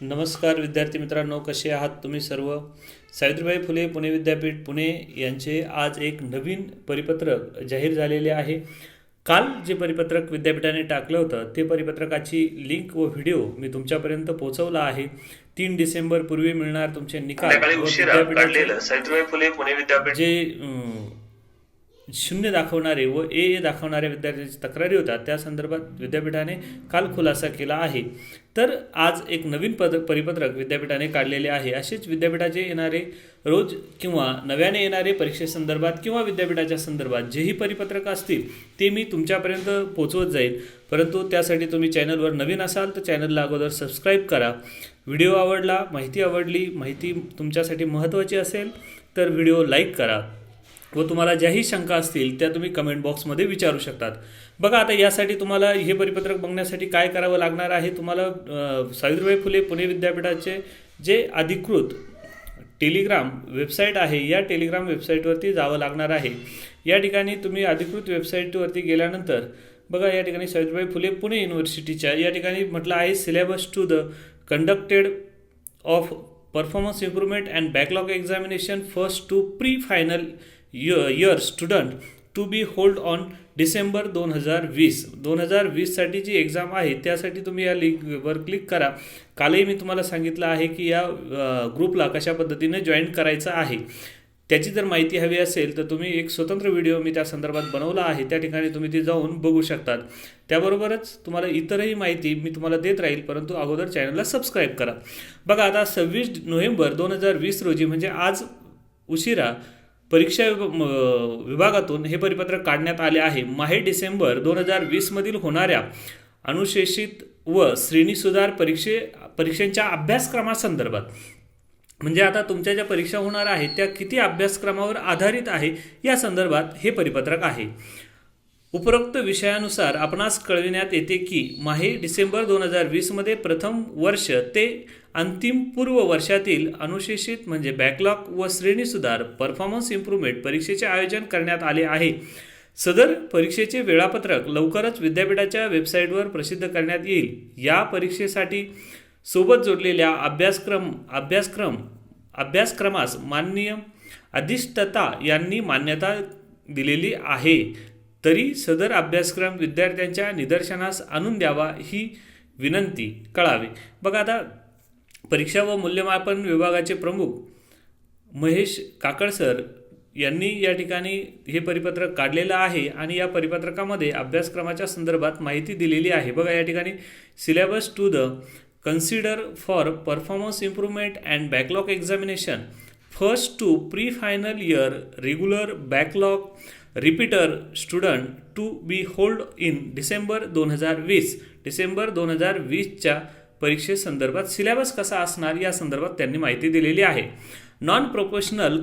नमस्कार विद्यार्थी मित्रांनो, कसे आहात तुम्ही सर्व. सावित्रीबाई फुले पुणे विद्यापीठ पुणे यांचे आज एक नवीन परिपत्रक जाहीर झालेले आहे. काल जे परिपत्रक विद्यापीठाने टाकलं होतं ते परिपत्रकाची लिंक व व्हिडिओ मी तुमच्यापर्यंत पोहोचवला आहे. 3 डिसेंबर पूर्वी मिळणार तुमचे निकाल व विद्यापीठाचे सावित्रीबाई फुले पुणे विद्यापीठ जे शून्य दाखवणारे व ए दाखवणाऱ्या विद्यार्थ्यांची तक्रारी होत्या त्या संदर्भात विद्यापीठाने काल खुलासा केला आहे. तर आज एक नवीन परिपत्रक विद्यापीठाने काढलेले आहे. असेच विद्यापीठाचे येणारे रोज किंवा नव्याने येणारे परीक्षेसंदर्भात किंवा विद्यापीठाच्या संदर्भात जेही परिपत्रक असतील ते मी तुमच्यापर्यंत पोचवत जाईल. परंतु त्यासाठी तुम्ही चॅनलवर नवीन असाल तर चॅनलला अगोदर सबस्क्राईब करा. व्हिडिओ आवडला, माहिती आवडली, माहिती तुमच्यासाठी महत्त्वाची असेल तर व्हिडिओ लाईक करा व तुम्हाला ज्याही शंका असतील त्या तुम्ही कमेंट बॉक्समध्ये विचारू शकतात. बघा, आता यासाठी तुम्हाला हे परिपत्रक बघण्यासाठी काय करावं लागणार आहे. तुम्हाला सावित्रीबाई फुले पुणे विद्यापीठाचे जे अधिकृत टेलिग्राम वेबसाईट आहे या टेलिग्राम वेबसाईटवरती जावं लागणार आहे. या ठिकाणी तुम्ही अधिकृत वेबसाईटवरती गेल्यानंतर बघा, या ठिकाणी सावित्रीबाई फुले पुणे युनिव्हर्सिटीच्या या ठिकाणी म्हटलं आहे syllabus to the conducted of performance improvement and backlog examination first to pre final year student to be hold on December 2020 साठी जी एक्झाम आहे त्यासाठी तुम्ही या लिंकवर क्लिक करा. कालही मी तुम्हाला सांगितलं आहे की या ग्रुपला कशा पद्धतीने जॉईन करायचं आहे. त्याची जर माहिती हवी असेल तर तुम्ही एक स्वतंत्र व्हिडिओ मी त्या संदर्भात बनवला आहे, त्या ठिकाणी तुम्ही ती जाऊन बघू शकतात. त्याबरोबरच तुम्हाला इतरही माहिती मी तुम्हाला देत राहील, परंतु अगोदर चॅनलला सबस्क्राईब करा. बघा, आता 26 नोव्हेंबर 2020 रोजी म्हणजे आज उशिरा परीक्षा विभागातून हे परिपत्रक काढण्यात आले आहे. माहे डिसेंबर 2020 मधील होणाऱ्या अनुशेषित व श्रेणी सुधार परीक्षांच्या अभ्यासक्रमासंदर्भात, म्हणजे आता तुमच्या ज्या परीक्षा होणार आहेत त्या किती अभ्यासक्रमावर आधारित आहे या संदर्भात हे परिपत्रक आहे. उपरोक्त विषयानुसार आपणास कळविण्यात येते की माहे डिसेंबर 2020 मध्ये प्रथम वर्ष ते अंतिम पूर्व वर्षातील अनुशेषित म्हणजे बॅकलॉग व श्रेणी सुधार परफॉर्मन्स इम्प्रूव्हमेंट परीक्षेचे आयोजन करण्यात आले आहे. सदर परीक्षेचे वेळापत्रक लवकरच विद्यापीठाच्या वेबसाईटवर प्रसिद्ध करण्यात येईल. या परीक्षेसाठी सोबत जोडलेल्या अभ्यासक्रमास माननीय अधिष्ठाता यांनी मान्यता दिलेली आहे. तरी सदर अभ्यासक्रम विद्यार्थ्यांच्या निदर्शनास आणून द्यावा ही विनंती कळावी. बघा, आता परीक्षा व मूल्यमापन विभागाचे प्रमुख महेश काकड सर यांनी या ठिकाणी हे परिपत्रक काढलेलं आहे आणि या परिपत्रकामध्ये अभ्यासक्रमाच्या संदर्भात माहिती दिलेली आहे. बघा, या ठिकाणी syllabus to the consider for performance improvement and backlog examination first to pre final year regular backlog repeater student to be hold in December 2020च्या परीक्षेसंदर्भात सिलेबस कसा असणार या संदर्भात त्यांनी माहिती दिलेली आहे. नॉन प्रोफेशनल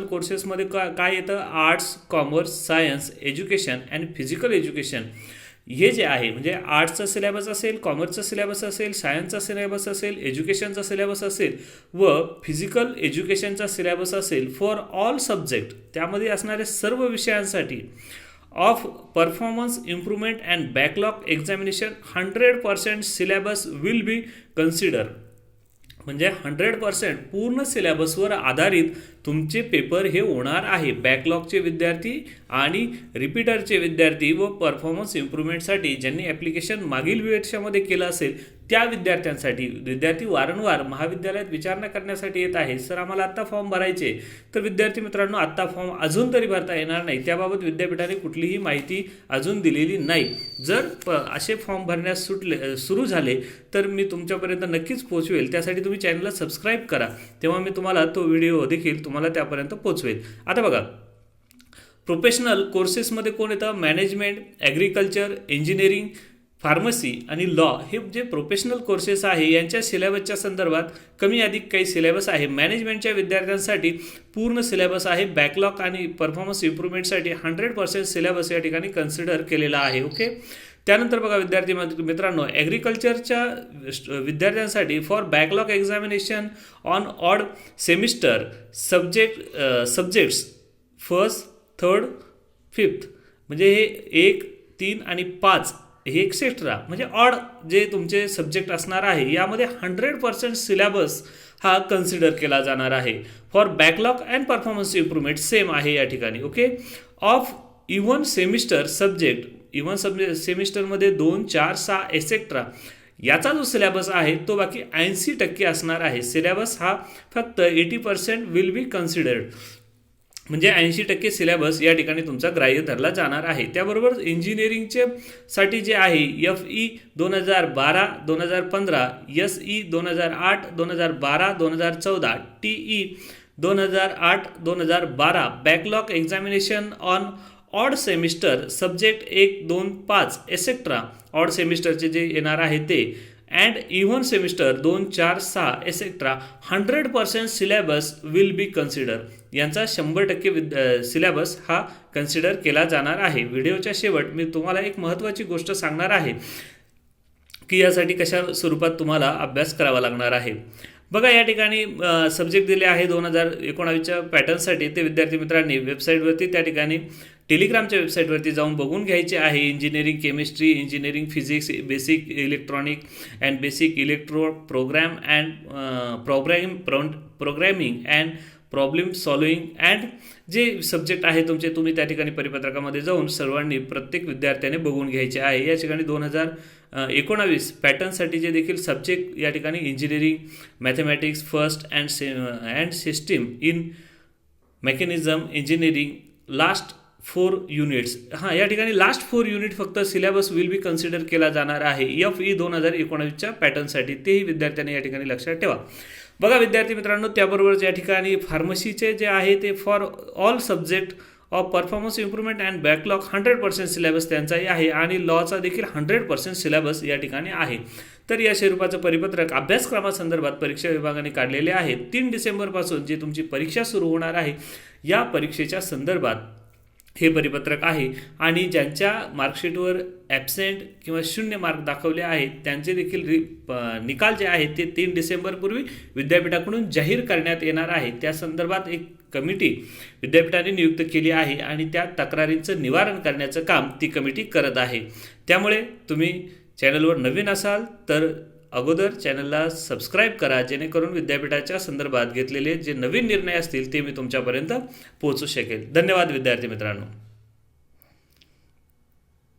कोर्सेसमध्ये काय येतं, arts, commerce, science, education and physical education हे जे आहे म्हणजे आर्ट्सचा सिलेबस असेल, कॉमर्सचा सिलेबस असेल, सायन्सचा सिलेबस असेल, एज्युकेशनचा सिलेबस असेल व फिजिकल एज्युकेशनचा सिलेबस असेल फॉर ऑल सब्जेक्ट, त्यामध्ये असणाऱ्या सर्व विषयांसाठी of performance improvement and backlog examination 100% syllabus will be consider, म्हणजे 100% पूर्ण सिलेबसवर आधारित तुमचे पेपर हे होणार आहे. बॅकलॉगचे विद्यार्थी आणि रिपीटरचे विद्यार्थी व परफॉर्मन्स इम्प्रूव्हमेंटसाठी ज्यांनी ॲप्लिकेशन मागील वर्षामध्ये केलं असेल त्या विद्यार्थ्यांसाठी विद्यार्थी वारंवार महाविद्यालयात विचारणा करण्यासाठी येत आहे, सर आम्हाला आत्ता फॉर्म भरायचे. तर विद्यार्थी मित्रांनो, आत्ता फॉर्म अजून तरी भरता येणार नाही, त्याबाबत विद्यापीठाने कुठलीही माहिती अजून दिलेली नाही. जर असे फॉर्म भरण्यास सुरू झाले तर मी तुमच्यापर्यंत नक्कीच पोहोचवेल. त्यासाठी तुम्ही चॅनलला सबस्क्राईब करा, तेव्हा मी तुम्हाला तो व्हिडिओ देखील तुम्हाला त्यापर्यंत पोहोचवेल. आता बघा, प्रोफेशनल कोर्सेसमध्ये कोण येतं, मॅनेजमेंट, ॲग्रिकल्चर, इंजिनिअरिंग, फार्मसी आणि लॉ हे जे प्रोफेशनल कोर्सेस आहे यांच्या सिलेबसच्या संदर्भात कमी अधिक काही सिलेबस आहे. मॅनेजमेंटच्या विद्यार्थ्यांसाठी पूर्ण सिलेबस आहे. बॅकलॉग आणि परफॉर्मन्स इम्प्रूव्हमेंटसाठी 100% सिलेबस या ठिकाणी कन्सिडर केलेला आहे. ओके, त्यानंतर बघा विद्यार्थी मित्रांनो, ॲग्रिकल्चरच्या विद्यार्थ्यांसाठी for backlog examination on odd semester subjects first, third, fifth म्हणजे हे 1, 3 आणि 5 एक्सेट्रा म्हणजे ऑड जे तुमचे सब्जेक्ट असणार आहे यामध्ये 100% सिलेबस हा कन्सिडर केला जाणार आहे. For backlog and performance improvement same आहे या ठिकाणी. Okay. Of even semester subject, even सेमिस्टरमध्ये 2, 4, 6 एक्सेट्रा याचा जो सिलेबस आहे तो बाकी 80% असणार आहे. सिलेबस हा फक्त 80% विल बी कन्सिडर्ड, म्हणजे 80% सिलेबस या ठिकाणी तुमचा ग्राह्य धरला जाणार आहे. त्याबरोबर इंजिनिअरिंगचे साठी जे आहे FE 2012, 2015, SE 2008, 2012, 2014, TE 2008, 2012 backlog examination on odd semester subject 1, 2, 5 etcetera odd सेमिस्टरचे जे येणार आहे ते and even semester 2, 4, 6 etcetera 100% syllabus will be consider. यांचा 100% सिलेबस हा कन्सिडर केला जाणार आहे. व्हिडिओच्या शेवट मी तुम्हाला एक महत्त्वाची गोष्ट सांगणार आहे की यासाठी कशा स्वरूपात तुम्हाला अभ्यास करावा लागणार आहे. बघा या ठिकाणी सब्जेक्ट दिले आहे 2019च्या पॅटर्नसाठी. ते विद्यार्थी मित्रांनी वेबसाईटवरती त्या ठिकाणी टेलिग्रामच्या वेबसाईटवरती जाऊन बघून घ्यायचे आहे. Engineering chemistry, engineering physics, basic electronic and basic electro program and programming and problem solving and जे सब्जेक्ट आहे तुमचे तुम्ही त्या ठिकाणी परिपत्रकामध्ये जाऊन सर्वांनी प्रत्येक विद्यार्थ्याने बघून घ्यायचे आहे. या ठिकाणी 2019 पॅटर्नसाठी जे देखील सब्जेक्ट या ठिकाणी engineering, mathematics first and system in mechanism engineering last 4 units. या ठिकाणी लास्ट 4 युनिट फक्त सिलेबस विल बी कन्सिडर केला जाणार आहे FE 2019च्या पॅटर्नसाठी. तेही विद्यार्थ्यांनी या ठिकाणी लक्षात ठेवा. बघा विद्यार्थी मित्रांनो, त्याबरोबरच या ठिकाणी फार्मसीचे जे आहे ते for all subject of performance improvement and backlog 100% syllabus त्यांचाही आहे आणि लॉचा देखील 100% सिलेबस या ठिकाणी आहे. तर या स्वरूपाचं परिपत्रक अभ्यासक्रमासंदर्भात परीक्षा विभागाने काढलेले आहे. 3 डिसेंबरपासून जी तुमची परीक्षा सुरू होणार आहे या परीक्षेच्या संदर्भात हे परिपत्रक आहे. आणि ज्यांच्या मार्कशीटवर ॲबसेंट किंवा 0 मार्क दाखवले आहेत त्यांचे देखील निकाल जे आहेत ते 3 डिसेंबरपूर्वी विद्यापीठाकडून जाहीर करण्यात येणार आहे. त्या संदर्भात एक कमिटी विद्यापीठाने नियुक्त केली आहे आणि त्या तक्रारींचं निवारण करण्याचं काम ती कमिटी करत आहे. त्यामुळे तुम्ही चॅनलवर नवीन असाल तर अगोदर चॅनलला सबस्क्राईब करा, जेणेकरून विद्यापीठाच्या संदर्भात घेतलेले जे नवीन निर्णय असतील ते मी तुमच्यापर्यंत पोहोचू शकेल. धन्यवाद विद्यार्थी मित्रांनो.